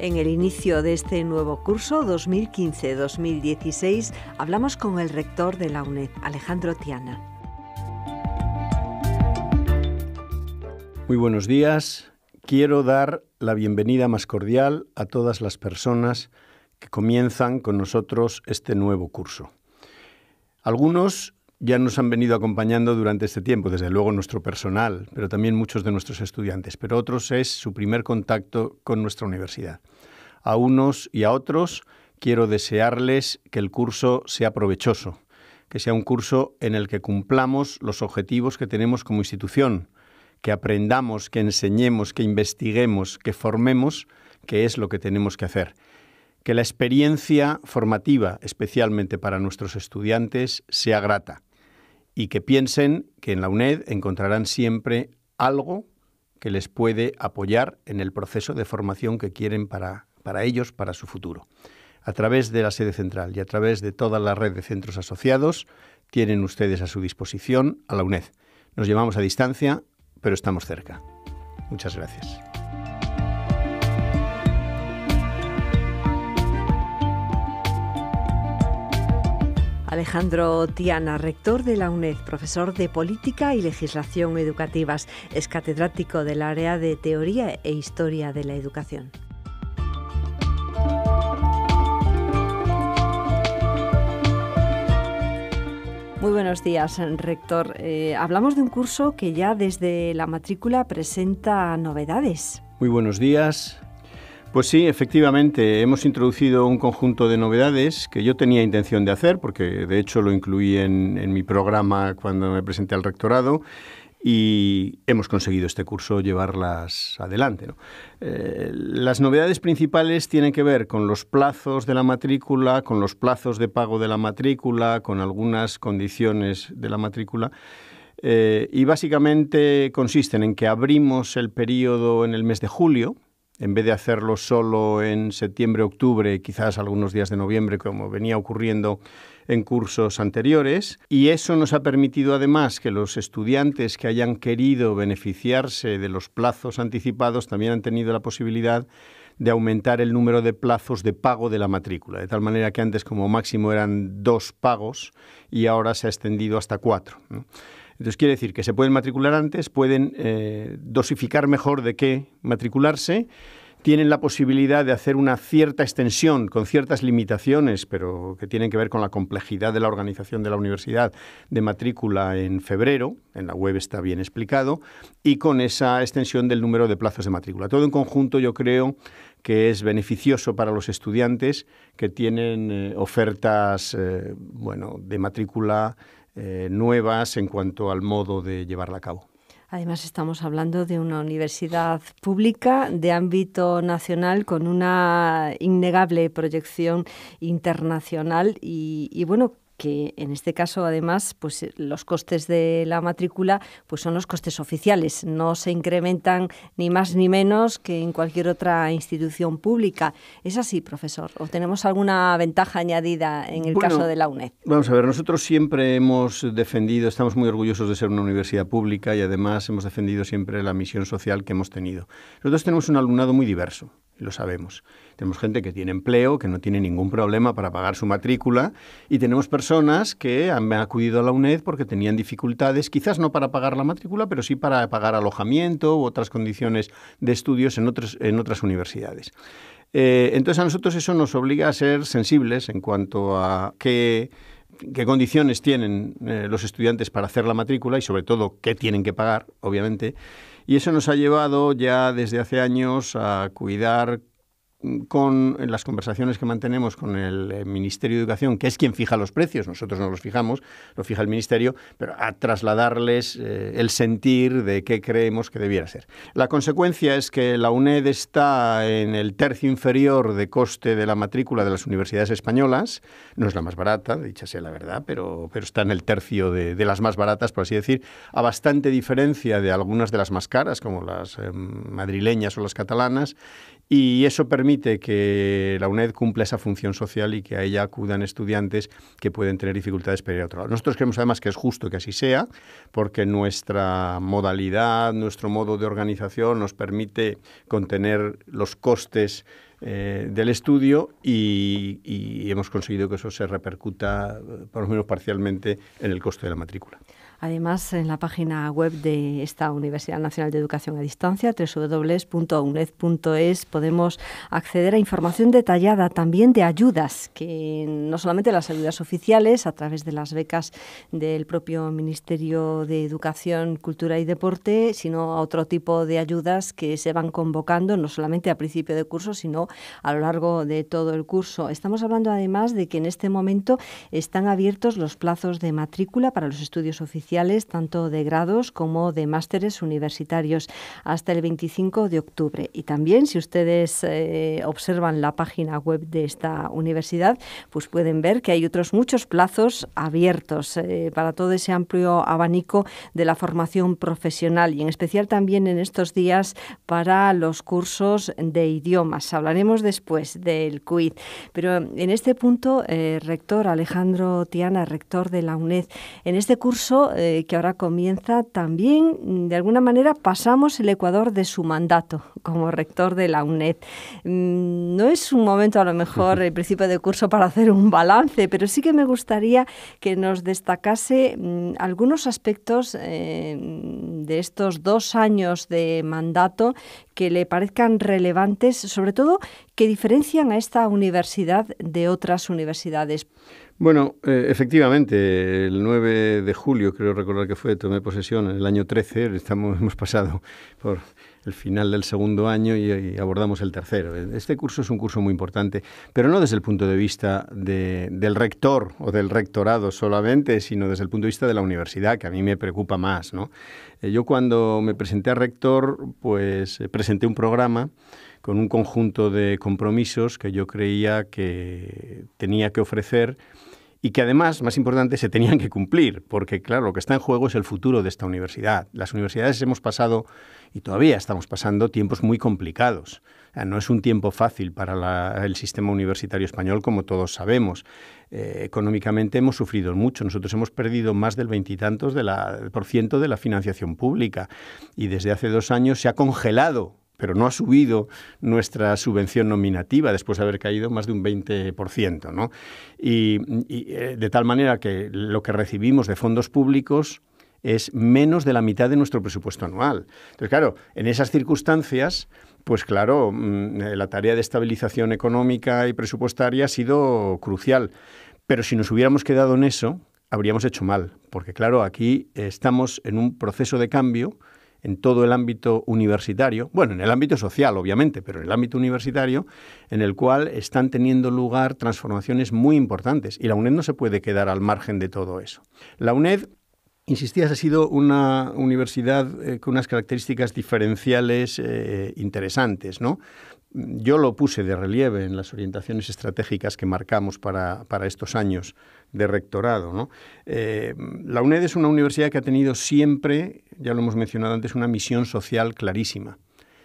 En el inicio de este nuevo curso 2015-2016 hablamos con el rector de la UNED, Alejandro Tiana. Muy buenos días. Quiero dar la bienvenida más cordial a todas las personas que comienzan con nosotros este nuevo curso. Algunos ya nos han venido acompañando durante este tiempo, desde luego nuestro personal, pero también muchos de nuestros estudiantes, pero otros es su primer contacto con nuestra universidad. A unos y a otros quiero desearles que el curso sea provechoso, que sea un curso en el que cumplamos los objetivos que tenemos como institución, que aprendamos, que enseñemos, que investiguemos, que formemos, que es lo que tenemos que hacer. Que la experiencia formativa, especialmente para nuestros estudiantes, sea grata y que piensen que en la UNED encontrarán siempre algo que les puede apoyar en el proceso de formación que quieren para ellos, para su futuro. A través de la sede central y a través de toda la red de centros asociados, tienen ustedes a su disposición a la UNED. Nos llevamos a distancia, pero estamos cerca. Muchas gracias. Alejandro Tiana, rector de la UNED, profesor de Política y Legislación Educativas, es catedrático del área de Teoría e Historia de la Educación. Muy buenos días, rector. Hablamos de un curso que ya desde la matrícula presenta novedades. Muy buenos días. Pues sí, efectivamente, hemos introducido un conjunto de novedades que yo tenía intención de hacer, porque de hecho lo incluí en mi programa cuando me presenté al rectorado, y hemos conseguido este curso llevarlas adelante, ¿no? Las novedades principales tienen que ver con los plazos de la matrícula, con los plazos de pago de la matrícula, con algunas condiciones de la matrícula, y básicamente consisten en que abrimos el periodo en el mes de julio, en vez de hacerlo solo en septiembre-octubre, quizás algunos días de noviembre, como venía ocurriendo en cursos anteriores. Y eso nos ha permitido además que los estudiantes que hayan querido beneficiarse de los plazos anticipados también han tenido la posibilidad de aumentar el número de plazos de pago de la matrícula, de tal manera que antes como máximo eran 2 pagos y ahora se ha extendido hasta 4, ¿no? Entonces quiere decir que se pueden matricular antes, pueden dosificar mejor de qué matricularse, tienen la posibilidad de hacer una cierta extensión con ciertas limitaciones, pero que tienen que ver con la complejidad de la organización de la universidad de matrícula en febrero, en la web está bien explicado, y con esa extensión del número de plazos de matrícula. Todo en conjunto yo creo que es beneficioso para los estudiantes que tienen ofertas de matrícula nuevas en cuanto al modo de llevarla a cabo. Además, estamos hablando de una universidad pública de ámbito nacional con una innegable proyección internacional y bueno, que en este caso, además, pues los costes de la matrícula pues son los costes oficiales, no se incrementan ni más ni menos que en cualquier otra institución pública. ¿Es así, profesor? ¿O tenemos alguna ventaja añadida en el caso de la UNED? Vamos a ver, nosotros siempre hemos defendido, estamos muy orgullosos de ser una universidad pública y además hemos defendido siempre la misión social que hemos tenido. Nosotros tenemos un alumnado muy diverso, y lo sabemos. Tenemos gente que tiene empleo, que no tiene ningún problema para pagar su matrícula, y tenemos personas que han acudido a la UNED porque tenían dificultades, quizás no para pagar la matrícula, pero sí para pagar alojamiento u otras condiciones de estudios en otras universidades. Entonces a nosotros eso nos obliga a ser sensibles en cuanto a qué condiciones tienen los estudiantes para hacer la matrícula y sobre todo qué tienen que pagar, obviamente. Y eso nos ha llevado ya desde hace años a cuidar en las conversaciones que mantenemos con el Ministerio de Educación, que es quien fija los precios, nosotros no los fijamos, lo fija el Ministerio, pero a trasladarles el sentir de qué creemos que debiera ser. La consecuencia es que la UNED está en el tercio inferior de coste de la matrícula de las universidades españolas, no es la más barata, dicha sea la verdad, pero está en el tercio de las más baratas, por así decir, a bastante diferencia de algunas de las más caras, como las madrileñas o las catalanas, y eso permite que la UNED cumpla esa función social y que a ella acudan estudiantes que pueden tener dificultades para ir a otro lado. Nosotros creemos además que es justo que así sea, porque nuestra modalidad, nuestro modo de organización nos permite contener los costes del estudio y hemos conseguido que eso se repercuta, por lo menos parcialmente, en el coste de la matrícula. Además, en la página web de esta Universidad Nacional de Educación a Distancia, www.uned.es, podemos acceder a información detallada también de ayudas, que no solamente las ayudas oficiales a través de las becas del propio Ministerio de Educación, Cultura y Deporte, sino a otro tipo de ayudas que se van convocando no solamente a principio de curso, sino a lo largo de todo el curso. Estamos hablando además de que en este momento están abiertos los plazos de matrícula para los estudios oficiales, tanto de grados como de másteres universitarios, hasta el 25 de octubre. Y también, si ustedes observan la página web de esta universidad, pues pueden ver que hay otros muchos plazos abiertos para todo ese amplio abanico de la formación profesional, y en especial también en estos días para los cursos de idiomas. Hablaremos después del quiz. Pero en este punto, rector Alejandro Tiana, rector de la UNED, en este curso que ahora comienza, también de alguna manera pasamos el ecuador de su mandato como rector de la UNED. No es un momento, a lo mejor, el principio de curso para hacer un balance, pero sí que me gustaría que nos destacase algunos aspectos de estos 2 años de mandato que le parezcan relevantes, sobre todo que diferencian a esta universidad de otras universidades. Bueno, efectivamente, el 9 de julio, creo recordar que fue, tomé posesión en el año 13, hemos pasado por el final del segundo año y abordamos el tercero. Este curso es un curso muy importante, pero no desde el punto de vista del rector o del rectorado solamente, sino desde el punto de vista de la universidad, que a mí me preocupa más, ¿no? Yo cuando me presenté a rector, pues presenté un programa con un conjunto de compromisos que yo creía que tenía que ofrecer y que además, más importante, se tenían que cumplir, porque claro, lo que está en juego es el futuro de esta universidad. Las universidades hemos pasado, y todavía estamos pasando, tiempos muy complicados. No es un tiempo fácil para el sistema universitario español, como todos sabemos. Económicamente hemos sufrido mucho. Nosotros hemos perdido más del 20 y tantos por ciento de la financiación pública, y desde hace 2 años se ha congelado, pero no ha subido nuestra subvención nominativa después de haber caído más de un 20%, ¿no? Y de tal manera que lo que recibimos de fondos públicos es menos de la mitad de nuestro presupuesto anual. Entonces, claro, en esas circunstancias, pues claro, la tarea de estabilización económica y presupuestaria ha sido crucial. Pero si nos hubiéramos quedado en eso, habríamos hecho mal, porque claro, aquí estamos en un proceso de cambio en todo el ámbito universitario, bueno, en el ámbito social, obviamente, pero en el ámbito universitario, en el cual están teniendo lugar transformaciones muy importantes, y la UNED no se puede quedar al margen de todo eso. La UNED, insistías, ha sido una universidad con unas características diferenciales interesantes, ¿no? Yo lo puse de relieve en las orientaciones estratégicas que marcamos para estos años de rectorado, ¿no? La UNED es una universidad que ha tenido siempre, ya lo hemos mencionado antes, una misión social clarísima.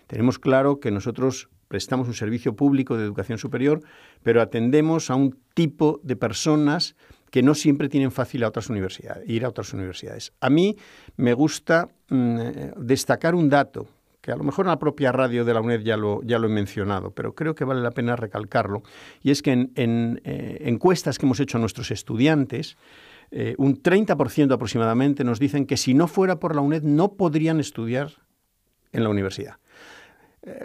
Tenemos claro que nosotros prestamos un servicio público de educación superior, pero atendemos a un tipo de personas que no siempre tienen fácil ir a otras universidades. A mí me gusta destacar un dato, que a lo mejor en la propia radio de la UNED ya lo he mencionado, pero creo que vale la pena recalcarlo, y es que en encuestas que hemos hecho a nuestros estudiantes, un 30% aproximadamente nos dicen que si no fuera por la UNED no podrían estudiar en la universidad.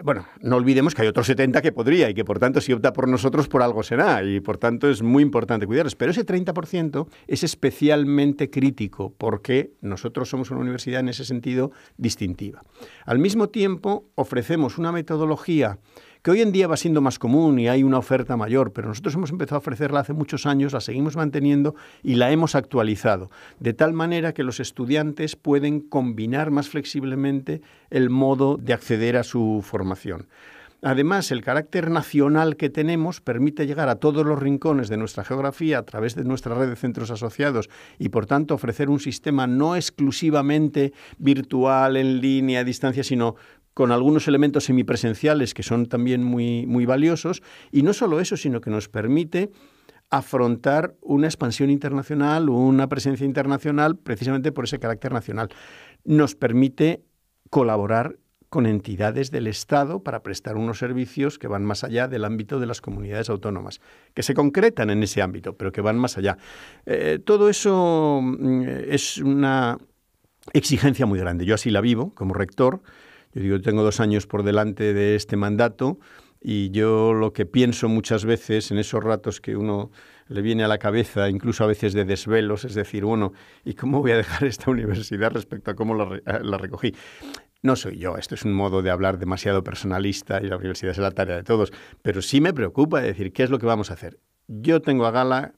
Bueno, no olvidemos que hay otros 70 que podría y que, por tanto, si opta por nosotros, por algo será, y por tanto es muy importante cuidarlos. Pero ese 30% es especialmente crítico porque nosotros somos una universidad en ese sentido distintiva. Al mismo tiempo, ofrecemos una metodología que hoy en día va siendo más común y hay una oferta mayor, pero nosotros hemos empezado a ofrecerla hace muchos años, la seguimos manteniendo y la hemos actualizado, de tal manera que los estudiantes pueden combinar más flexiblemente el modo de acceder a su formación. Además, el carácter nacional que tenemos permite llegar a todos los rincones de nuestra geografía a través de nuestra red de centros asociados y, por tanto, ofrecer un sistema no exclusivamente virtual, en línea, a distancia, sino con algunos elementos semipresenciales que son también muy, muy valiosos. Y no solo eso, sino que nos permite afrontar una expansión internacional o una presencia internacional precisamente por ese carácter nacional. Nos permite colaborar con entidades del Estado para prestar unos servicios que van más allá del ámbito de las comunidades autónomas, que se concretan en ese ámbito, pero que van más allá. Todo eso es una exigencia muy grande. Yo así la vivo como rector. Yo digo, tengo 2 años por delante de este mandato y yo lo que pienso muchas veces en esos ratos que uno le viene a la cabeza, incluso a veces de desvelos, es decir, bueno, ¿y cómo voy a dejar esta universidad respecto a cómo la recogí? No soy yo, esto es un modo de hablar demasiado personalista y la universidad es la tarea de todos, pero sí me preocupa decir qué es lo que vamos a hacer. Yo tengo a gala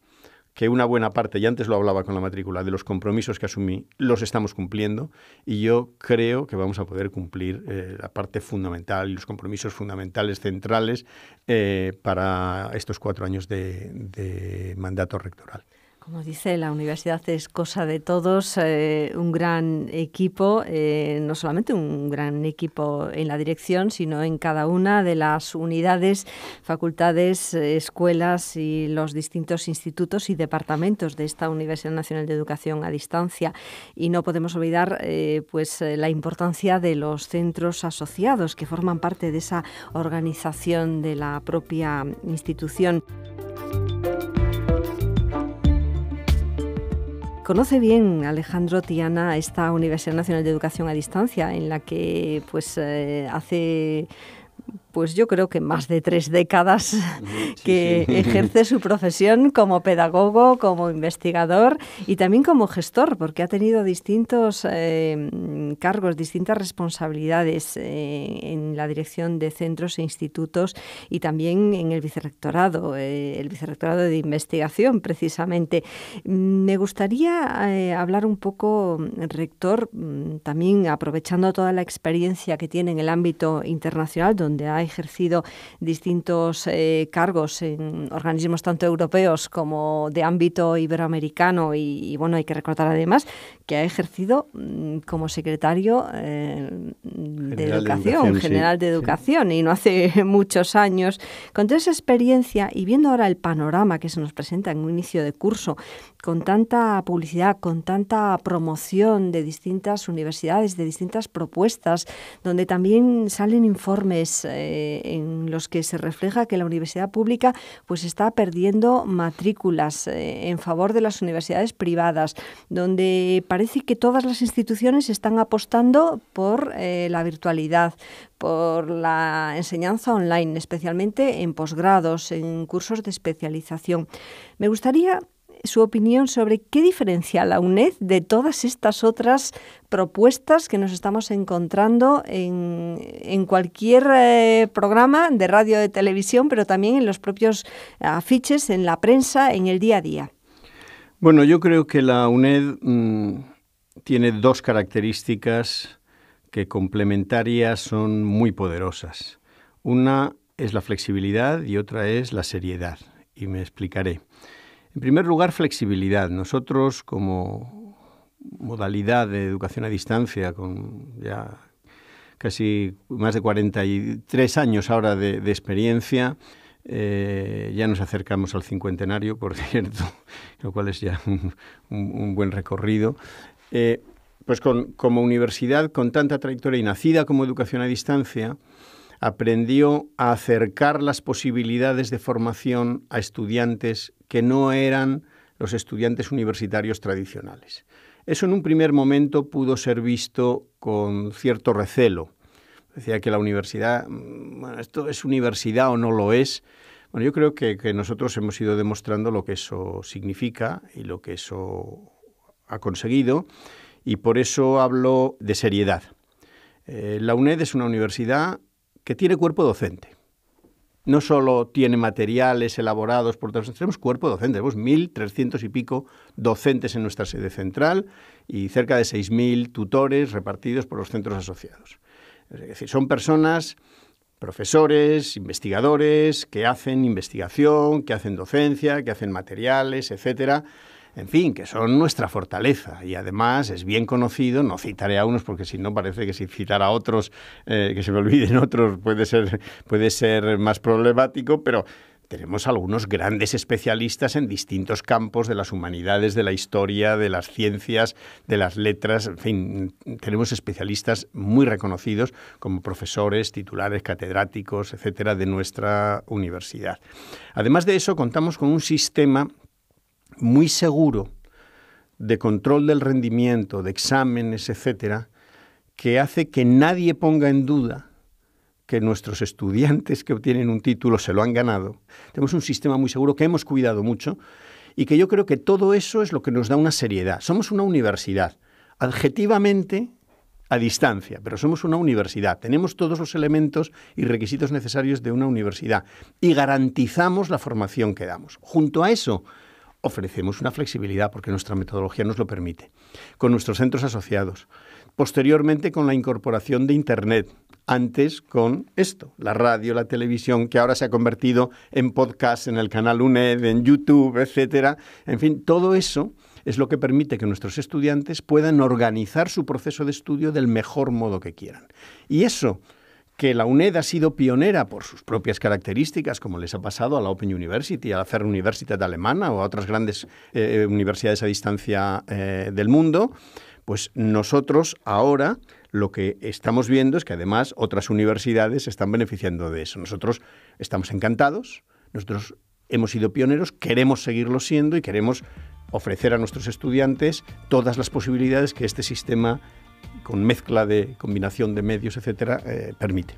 que una buena parte, y antes lo hablaba con la matrícula, de los compromisos que asumí, los estamos cumpliendo y yo creo que vamos a poder cumplir la parte fundamental y los compromisos fundamentales centrales para estos 4 años de mandato rectoral. Como dice, la universidad es cosa de todos, un gran equipo, no solamente un gran equipo en la dirección, sino en cada una de las unidades, facultades, escuelas y los distintos institutos y departamentos de esta Universidad Nacional de Educación a Distancia. Y no podemos olvidar la importancia de los centros asociados que forman parte de esa organización de la propia institución. Conoce bien Alejandro Tiana esta Universidad Nacional de Educación a Distancia, en la que hace yo creo que más de 3 décadas que ejerce su profesión como pedagogo, como investigador y también como gestor, porque ha tenido distintos cargos, distintas responsabilidades en la dirección de centros e institutos y también en el vicerrectorado de investigación, precisamente. Me gustaría hablar un poco, rector, también aprovechando toda la experiencia que tiene en el ámbito internacional, donde ha ejercido distintos cargos en organismos tanto europeos como de ámbito iberoamericano y bueno, hay que recordar además que ha ejercido como secretario general de Educación y no hace muchos años. Con toda esa experiencia y viendo ahora el panorama que se nos presenta en un inicio de curso, con tanta publicidad, con tanta promoción de distintas universidades, de distintas propuestas, donde también salen informes en los que se refleja que la universidad pública pues está perdiendo matrículas en favor de las universidades privadas, donde parece que todas las instituciones están apostando por la virtualidad, por la enseñanza online, especialmente en posgrados, en cursos de especialización. Me gustaría su opinión sobre qué diferencia la UNED de todas estas otras propuestas que nos estamos encontrando en cualquier programa de radio o de televisión, pero también en los propios afiches, en la prensa, en el día a día. Bueno, yo creo que la UNED tiene 2 características que complementarias son muy poderosas. Una es la flexibilidad y otra es la seriedad, y me explicaré. En primer lugar, flexibilidad. Nosotros, como modalidad de educación a distancia, con ya casi más de 43 años ahora de experiencia, ya nos acercamos al 50enario, por cierto, lo cual es ya un buen recorrido. Pues como universidad con tanta trayectoria y nacida como educación a distancia, aprendió a acercar las posibilidades de formación a estudiantes que no eran los estudiantes universitarios tradicionales. Eso en un primer momento pudo ser visto con cierto recelo. Decía que la universidad, bueno, ¿esto es universidad o no lo es? Bueno, yo creo que nosotros hemos ido demostrando lo que eso significa y lo que eso ha conseguido, y por eso hablo de seriedad. La UNED es una universidad que tiene cuerpo docente. No solo tiene materiales elaborados por otros, tenemos cuerpo docente, tenemos 1.300 y pico docentes en nuestra sede central y cerca de 6.000 tutores repartidos por los centros asociados. Es decir, son personas, profesores, investigadores, que hacen investigación, que hacen docencia, que hacen materiales, etcétera. En fin, que son nuestra fortaleza y además es bien conocido, no citaré a unos porque si no parece que si citara a otros, que se me olviden otros, puede ser más problemático, pero tenemos algunos grandes especialistas en distintos campos de las humanidades, de la historia, de las ciencias, de las letras, en fin, tenemos especialistas muy reconocidos como profesores, titulares, catedráticos, etcétera, de nuestra universidad. Además de eso, contamos con un sistema muy seguro de control del rendimiento, de exámenes, etcétera, que hace que nadie ponga en duda que nuestros estudiantes que obtienen un título se lo han ganado. Tenemos un sistema muy seguro que hemos cuidado mucho y que yo creo que todo eso es lo que nos da una seriedad. Somos una universidad, adjetivamente a distancia, pero somos una universidad. Tenemos todos los elementos y requisitos necesarios de una universidad y garantizamos la formación que damos. Junto a eso, ofrecemos una flexibilidad porque nuestra metodología nos lo permite, con nuestros centros asociados. Posteriormente con la incorporación de Internet, antes con esto, la radio, la televisión, que ahora se ha convertido en podcast, en el canal UNED, en YouTube, etcétera. En fin, todo eso es lo que permite que nuestros estudiantes puedan organizar su proceso de estudio del mejor modo que quieran. Y eso, que la UNED ha sido pionera por sus propias características, como les ha pasado a la Open University, a la Fernuniversität alemana o a otras grandes universidades a distancia del mundo, pues nosotros ahora lo que estamos viendo es que además otras universidades se están beneficiando de eso. Nosotros estamos encantados, nosotros hemos sido pioneros, queremos seguirlo siendo y queremos ofrecer a nuestros estudiantes todas las posibilidades que este sistema con mezcla de combinación de medios, etcétera, permite.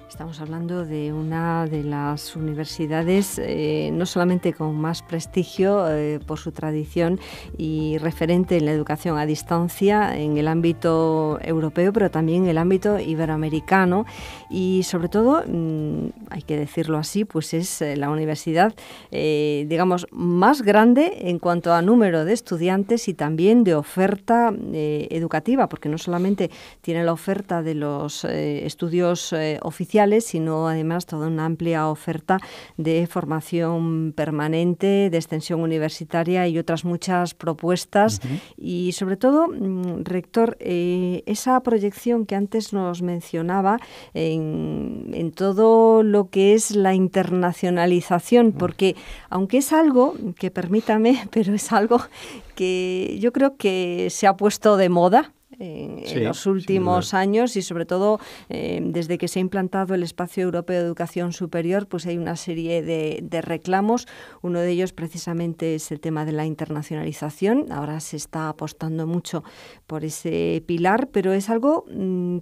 Estamos hablando de una de las universidades no solamente con más prestigio por su tradición y referente en la educación a distancia en el ámbito europeo, pero también en el ámbito iberoamericano y sobre todo, hay que decirlo así, pues es la universidad, digamos, más grande en cuanto a número de estudiantes y también de oferta educativa, porque no solamente tiene la oferta de los estudios oficiales, sino además toda una amplia oferta de formación permanente, de extensión universitaria y otras muchas propuestas. Uh-huh. Y sobre todo, rector, esa proyección que antes nos mencionaba en todo lo que es la internacionalización, porque aunque es algo, que permítame, pero es algo que yo creo que se ha puesto de moda en los últimos años y sobre todo desde que se ha implantado el Espacio Europeo de Educación Superior, pues hay una serie de reclamos. Uno de ellos precisamente es el tema de la internacionalización. Ahora se está apostando mucho por ese pilar, pero es algo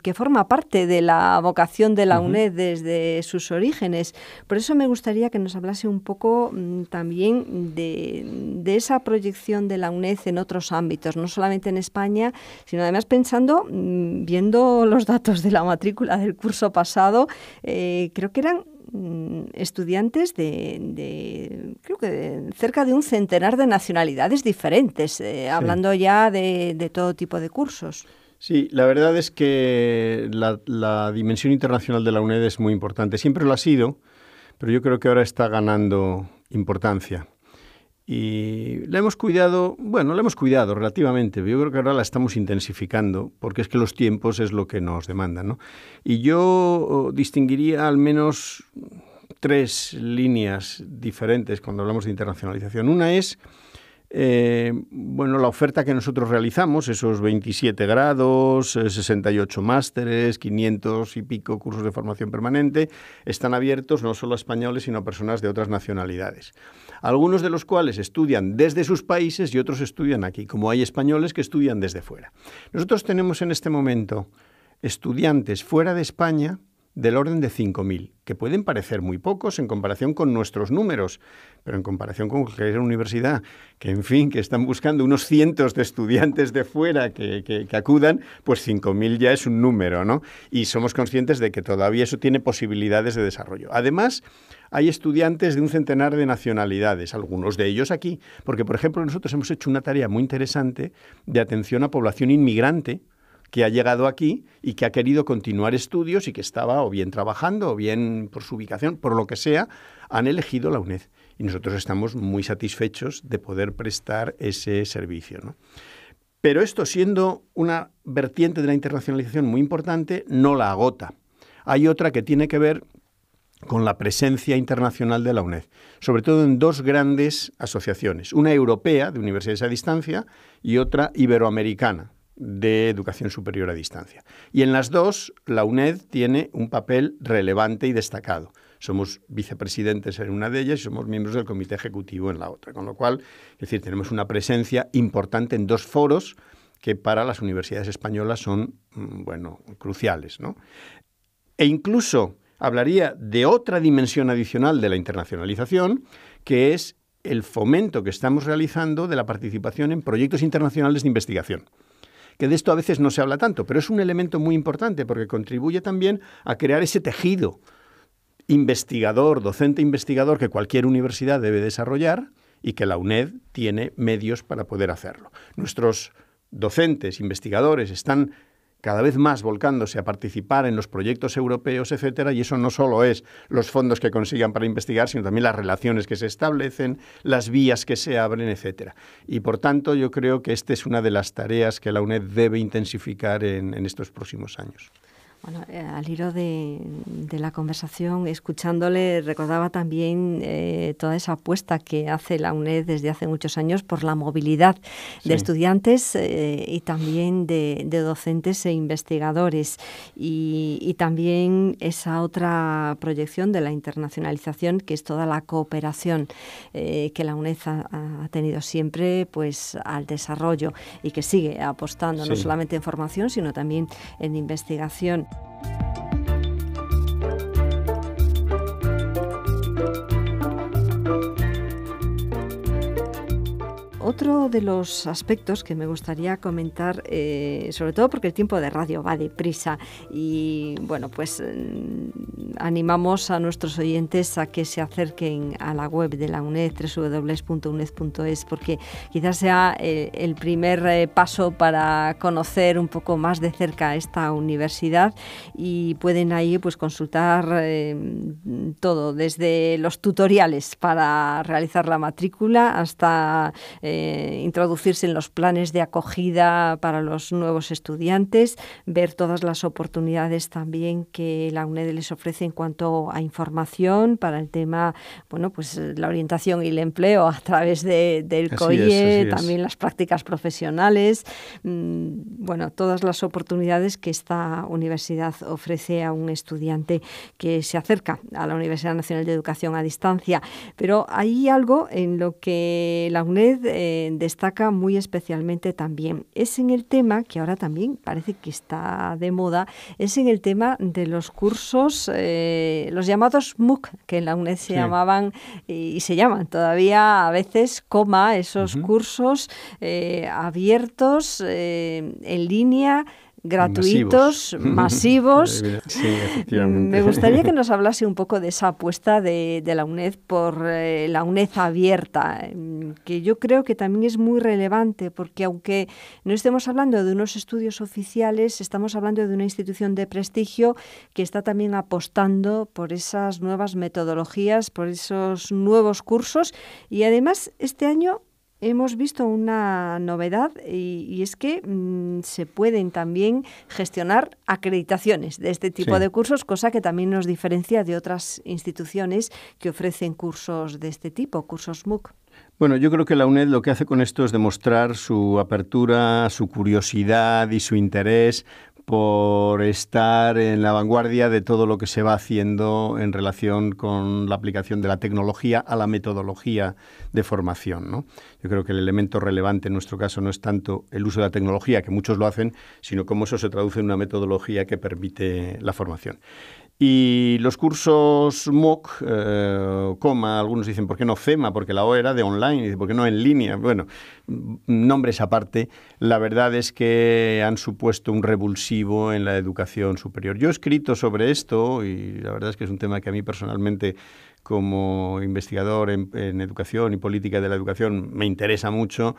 que forma parte de la vocación de la UNED desde sus orígenes. Por eso me gustaría que nos hablase un poco también de esa proyección de la UNED en otros ámbitos, no solamente en España, sino además pensando, viendo los datos de la matrícula del curso pasado, creo que eran estudiantes creo que cerca de un centenar de nacionalidades diferentes, hablando ya de todo tipo de cursos. Sí, la verdad es que la dimensión internacional de la UNED es muy importante. Siempre lo ha sido, pero yo creo que ahora está ganando importancia. Y la hemos cuidado relativamente. Yo creo que ahora la estamos intensificando, porque es que los tiempos es lo que nos demandan, ¿no? Y yo distinguiría al menos 3 líneas diferentes cuando hablamos de internacionalización. Una es la oferta que nosotros realizamos, esos 27 grados, 68 másteres, 500 y pico cursos de formación permanente, están abiertos no solo a españoles, sino a personas de otras nacionalidades. Algunos de los cuales estudian desde sus países y otros estudian aquí, como hay españoles que estudian desde fuera. Nosotros tenemos en este momento estudiantes fuera de España del orden de 5.000, que pueden parecer muy pocos en comparación con nuestros números, pero en comparación con cualquier universidad, que están buscando unos cientos de estudiantes de fuera que acudan, pues 5.000 ya es un número, ¿no? Y somos conscientes de que todavía eso tiene posibilidades de desarrollo. Además, hay estudiantes de un centenar de nacionalidades, algunos de ellos aquí, porque, por ejemplo, nosotros hemos hecho una tarea muy interesante de atención a población inmigrante, que ha llegado aquí y que ha querido continuar estudios y que estaba o bien trabajando o bien por su ubicación, por lo que sea, han elegido la UNED. Y nosotros estamos muy satisfechos de poder prestar ese servicio, ¿no? Pero esto, siendo una vertiente de la internacionalización muy importante, no la agota. Hay otra que tiene que ver con la presencia internacional de la UNED, sobre todo en dos grandes asociaciones, una europea de universidades a distancia y otra iberoamericana de educación superior a distancia. Y en las dos, la UNED tiene un papel relevante y destacado. Somos vicepresidentes en una de ellas y somos miembros del comité ejecutivo en la otra, con lo cual, es decir, tenemos una presencia importante en dos foros que para las universidades españolas son, cruciales, ¿no? E incluso hablaría de otra dimensión adicional de la internacionalización, que es el fomento que estamos realizando de la participación en proyectos internacionales de investigación. Que de esto a veces no se habla tanto, pero es un elemento muy importante porque contribuye también a crear ese tejido investigador, docente investigador que cualquier universidad debe desarrollar y que la UNED tiene medios para poder hacerlo. Nuestros docentes, investigadores están cada vez más volcándose a participar en los proyectos europeos, etcétera, y eso no solo es los fondos que consigan para investigar, sino también las relaciones que se establecen, las vías que se abren, etcétera. Y por tanto, yo creo que esta es una de las tareas que la UNED debe intensificar en estos próximos años. Bueno, al hilo de la conversación, escuchándole, recordaba también toda esa apuesta que hace la UNED desde hace muchos años por la movilidad de estudiantes y también de docentes e investigadores. Y también esa otra proyección de la internacionalización, que es toda la cooperación que la UNED ha tenido siempre pues, al desarrollo y que sigue apostando no solamente en formación, sino también en investigación. Otro de los aspectos que me gustaría comentar, sobre todo porque el tiempo de radio va deprisa y bueno, pues animamos a nuestros oyentes a que se acerquen a la web de la UNED, www.uned.es, porque quizás sea el primer paso para conocer un poco más de cerca esta universidad y pueden ahí pues consultar todo, desde los tutoriales para realizar la matrícula hasta introducirse en los planes de acogida para los nuevos estudiantes, ver todas las oportunidades también que la UNED les ofrece en cuanto a información para el tema, bueno, pues la orientación y el empleo a través del COIE, también las prácticas profesionales, bueno, todas las oportunidades que esta universidad ofrece a un estudiante que se acerca a la Universidad Nacional de Educación a Distancia. Pero hay algo en lo que la UNED destaca muy especialmente también. Es en el tema, que ahora también parece que está de moda, es en el tema de los cursos, los llamados MOOC, que en la UNED se llamaban y se llaman todavía a veces, esos cursos abiertos en línea, gratuitos, masivos. Sí, efectivamente. Me gustaría que nos hablase un poco de esa apuesta de la UNED por la UNED abierta, que yo creo que también es muy relevante, porque aunque no estemos hablando de unos estudios oficiales, estamos hablando de una institución de prestigio que está también apostando por esas nuevas metodologías, por esos nuevos cursos, y además este año hemos visto una novedad y es que se pueden también gestionar acreditaciones de este tipo de cursos, cosa que también nos diferencia de otras instituciones que ofrecen cursos de este tipo, cursos MOOC. Bueno, yo creo que la UNED lo que hace con esto es demostrar su apertura, su curiosidad y su interés por estar en la vanguardia de todo lo que se va haciendo en relación con la aplicación de la tecnología a la metodología de formación, ¿no? Yo creo que el elemento relevante en nuestro caso no es tanto el uso de la tecnología, que muchos lo hacen, sino cómo eso se traduce en una metodología que permite la formación. Y los cursos MOOC, algunos dicen, ¿por qué no FEMA? Porque la O era de online, y ¿por qué no en línea? Bueno, nombres aparte, la verdad es que han supuesto un revulsivo en la educación superior. Yo he escrito sobre esto y la verdad es que es un tema que a mí personalmente, como investigador en educación y política de la educación, me interesa mucho.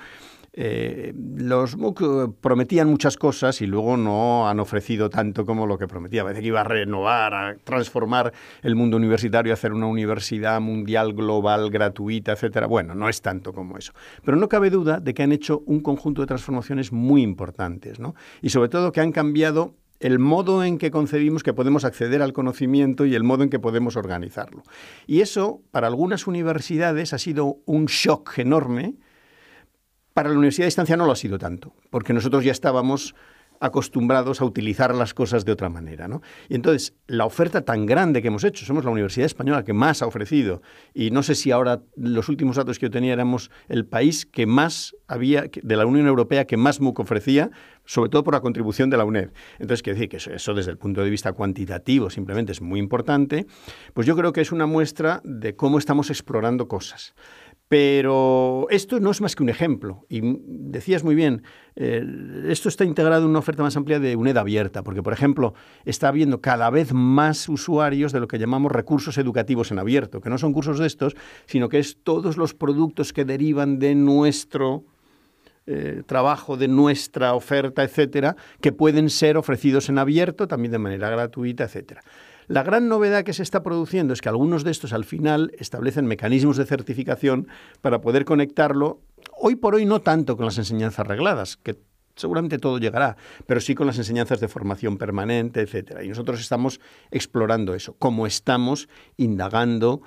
Los MOOC prometían muchas cosas y luego no han ofrecido tanto como lo que prometía. Parece que iba a renovar, a transformar el mundo universitario, a hacer una universidad mundial, global, gratuita, etcétera. Bueno, no es tanto como eso. Pero no cabe duda de que han hecho un conjunto de transformaciones muy importantes, ¿no? Y sobre todo que han cambiado el modo en que concebimos que podemos acceder al conocimiento y el modo en que podemos organizarlo. Y eso, para algunas universidades, ha sido un shock enorme. Para la universidad de distancia no lo ha sido tanto, porque nosotros ya estábamos acostumbrados a utilizar las cosas de otra manera, ¿no? Y entonces, la oferta tan grande que hemos hecho, somos la universidad española que más ha ofrecido, y no sé si ahora, los últimos datos que yo tenía, éramos el país que más había, de la Unión Europea, que más MOOC ofrecía, sobre todo por la contribución de la UNED. Entonces, quiero decir que eso desde el punto de vista cuantitativo simplemente es muy importante. Pues yo creo que es una muestra de cómo estamos explorando cosas. Pero esto no es más que un ejemplo. Y decías muy bien, esto está integrado en una oferta más amplia de UNED abierta, porque, por ejemplo, está habiendo cada vez más usuarios de lo que llamamos recursos educativos en abierto, que no son cursos de estos, sino que es todos los productos que derivan de nuestro trabajo, de nuestra oferta, etcétera, que pueden ser ofrecidos en abierto, también de manera gratuita, etcétera. La gran novedad que se está produciendo es que algunos de estos al final establecen mecanismos de certificación para poder conectarlo, hoy por hoy no tanto con las enseñanzas regladas, que seguramente todo llegará, pero sí con las enseñanzas de formación permanente, etcétera. Y nosotros estamos explorando eso, cómo estamos indagando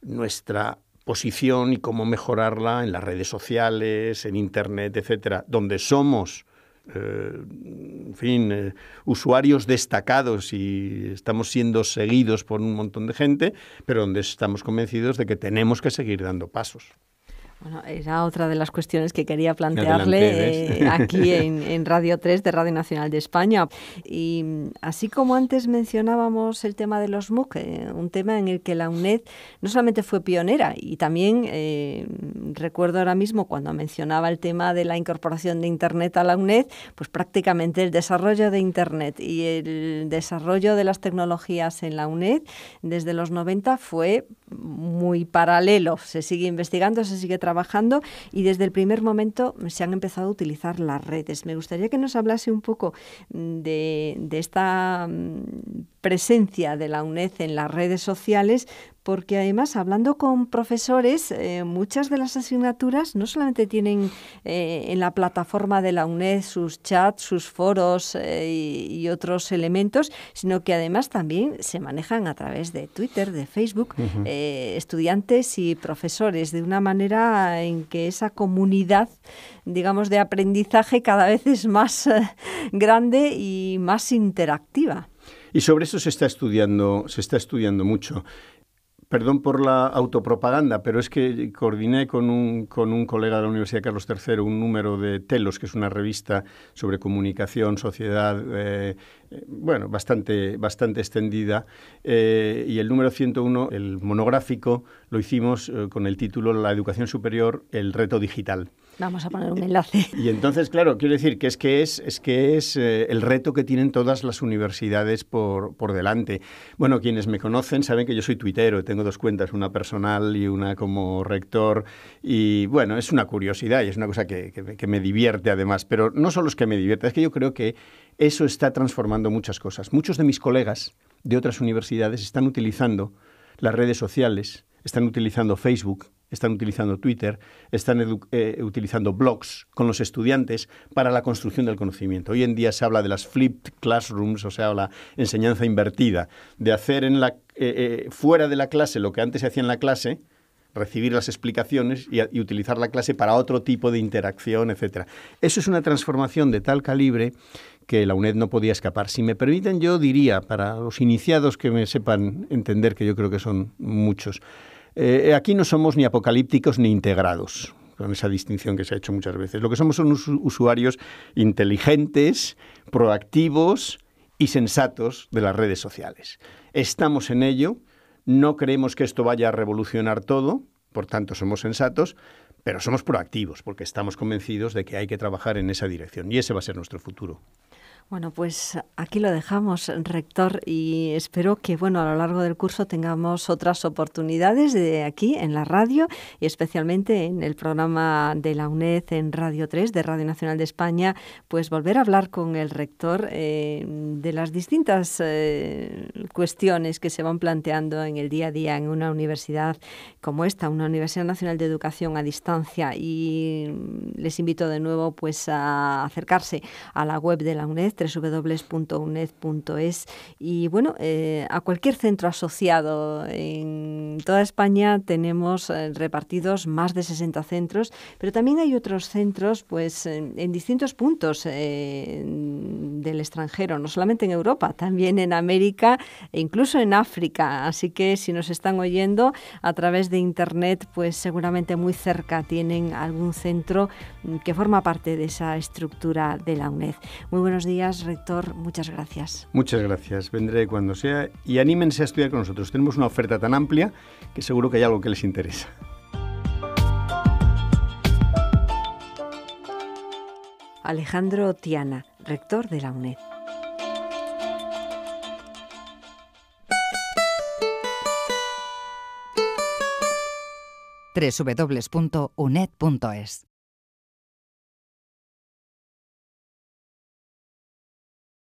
nuestra posición y cómo mejorarla en las redes sociales, en Internet, etcétera, donde somos usuarios destacados y estamos siendo seguidos por un montón de gente, pero donde estamos convencidos de que tenemos que seguir dando pasos. Bueno, era otra de las cuestiones que quería plantearle aquí en Radio 3 de Radio Nacional de España. Y así como antes mencionábamos el tema de los MOOC, un tema en el que la UNED no solamente fue pionera, y también recuerdo ahora mismo cuando mencionaba el tema de la incorporación de Internet a la UNED, pues prácticamente el desarrollo de Internet y el desarrollo de las tecnologías en la UNED desde los 90 fue muy paralelo. Se sigue investigando, se sigue trabajando y desde el primer momento se han empezado a utilizar las redes. Me gustaría que nos hablase un poco de esta presencia de la UNED en las redes sociales, porque además, hablando con profesores, muchas de las asignaturas no solamente tienen en la plataforma de la UNED sus chats, sus foros y otros elementos, sino que además también se manejan a través de Twitter, de Facebook, estudiantes y profesores, de una manera en que esa comunidad, digamos, de aprendizaje cada vez es más grande y más interactiva. Y sobre eso se está estudiando mucho. Perdón por la autopropaganda, pero es que coordiné con un colega de la Universidad Carlos III un número de Telos, que es una revista sobre comunicación, sociedad, bastante extendida, y el número 101, el monográfico, lo hicimos con el título La educación superior, el reto digital. Vamos a poner un enlace. Y entonces, claro, quiero decir que es el reto que tienen todas las universidades por delante. Bueno, quienes me conocen saben que yo soy tuitero, tengo dos cuentas, una personal y una como rector. Y bueno, es una curiosidad y es una cosa que me divierte además. Pero no solo es que me divierte, es que yo creo que eso está transformando muchas cosas. Muchos de mis colegas de otras universidades están utilizando las redes sociales, están utilizando Facebook, están utilizando Twitter, están utilizando blogs con los estudiantes para la construcción del conocimiento. Hoy en día se habla de las flipped classrooms, o sea, la enseñanza invertida, de hacer fuera de la clase lo que antes se hacía en la clase, recibir las explicaciones y utilizar la clase para otro tipo de interacción, etcétera. Eso es una transformación de tal calibre que la UNED no podía escapar. Si me permiten, yo diría, para los iniciados que me sepan entender, que yo creo que son muchos, aquí no somos ni apocalípticos ni integrados, con esa distinción que se ha hecho muchas veces. Lo que somos son usuarios inteligentes, proactivos y sensatos de las redes sociales. Estamos en ello, no creemos que esto vaya a revolucionar todo, por tanto somos sensatos, pero somos proactivos porque estamos convencidos de que hay que trabajar en esa dirección y ese va a ser nuestro futuro. Bueno, pues aquí lo dejamos, rector, y espero que, a lo largo del curso tengamos otras oportunidades de aquí en la radio y especialmente en el programa de la UNED en Radio 3 de Radio Nacional de España, pues volver a hablar con el rector de las distintas cuestiones que se van planteando en el día a día en una universidad como esta, una Universidad Nacional de Educación a Distancia, y les invito de nuevo pues a acercarse a la web de la UNED, www.uned.es, y bueno, a cualquier centro asociado. En toda España tenemos repartidos más de 60 centros, pero también hay otros centros pues en distintos puntos del extranjero, no solamente en Europa, también en América e incluso en África. Así que si nos están oyendo a través de Internet, pues seguramente muy cerca tienen algún centro que forma parte de esa estructura de la UNED. Muy buenos días, rector. Muchas gracias. Muchas gracias. Vendré cuando sea y anímense a estudiar con nosotros. Tenemos una oferta tan amplia que seguro que hay algo que les interesa. Alejandro Tiana, rector de la UNED. www.uned.es